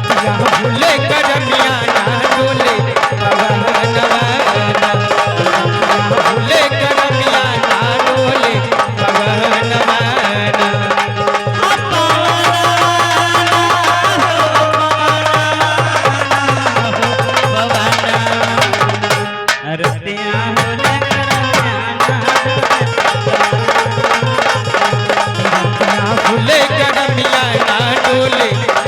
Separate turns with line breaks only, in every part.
भूले करमिया ना डोले पवनवा भूले करमिया ना डोले पवनवा भूले करमिया ना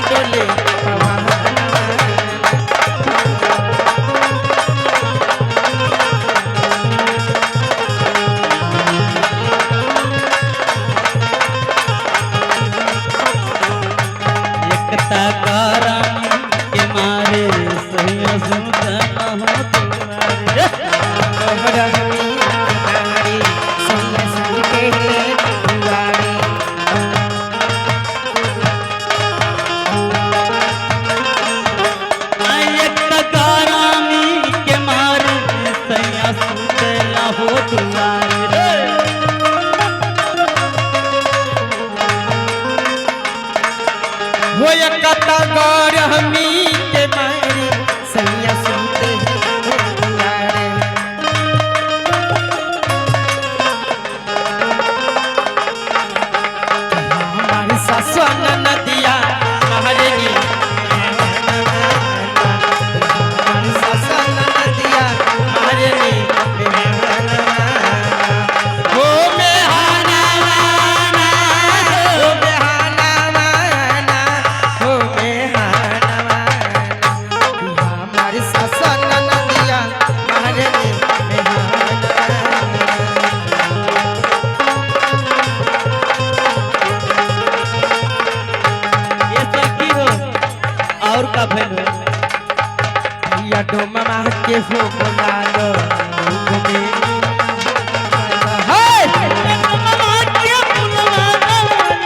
डोले वो कता गौर हमी के मारे सैया सुनते दुआरे हमारी सासुआ नदिया महारानी हमारी सासुआ नदिया महारानी और का भेलो या डो मामा के हो बोला लो घूमे हाय मामा के बुलवा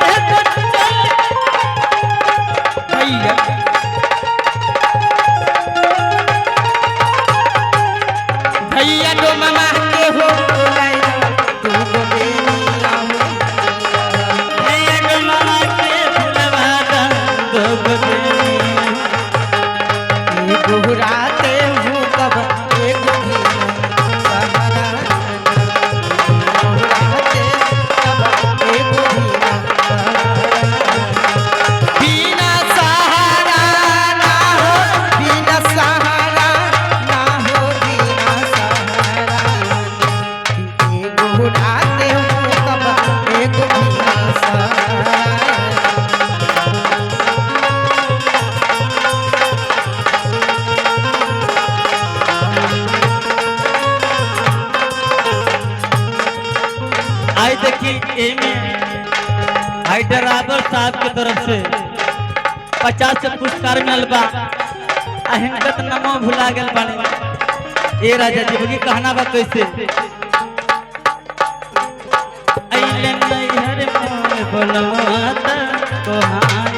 ले तो चल भैया भैया डो मामा के हो बोला लो तू घूमे भैया डो मामा के बुलवा लो घूमे घुराते हूँ कब एक सहारा घुराते कब एक बिना सहारा ना हो बिना सहारा ना हो बिना सहारा घुराते हूँ कब एक सहारा आई देखी एमे आई ड्राइवर साहब के तरफ से 50 से पुरस्कार मिलल बा अहंगत नामो भुला गेल बानी ए राजा जी बगी कहना बा कैसे आइले नैहर मोर बोलवात तोहार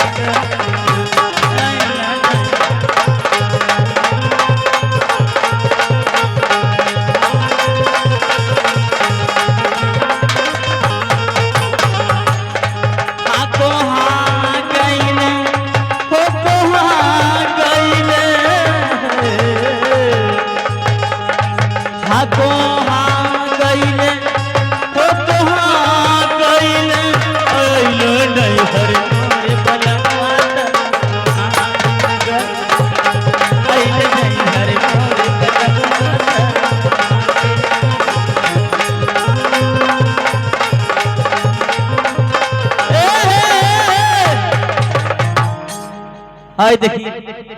हाय देखिए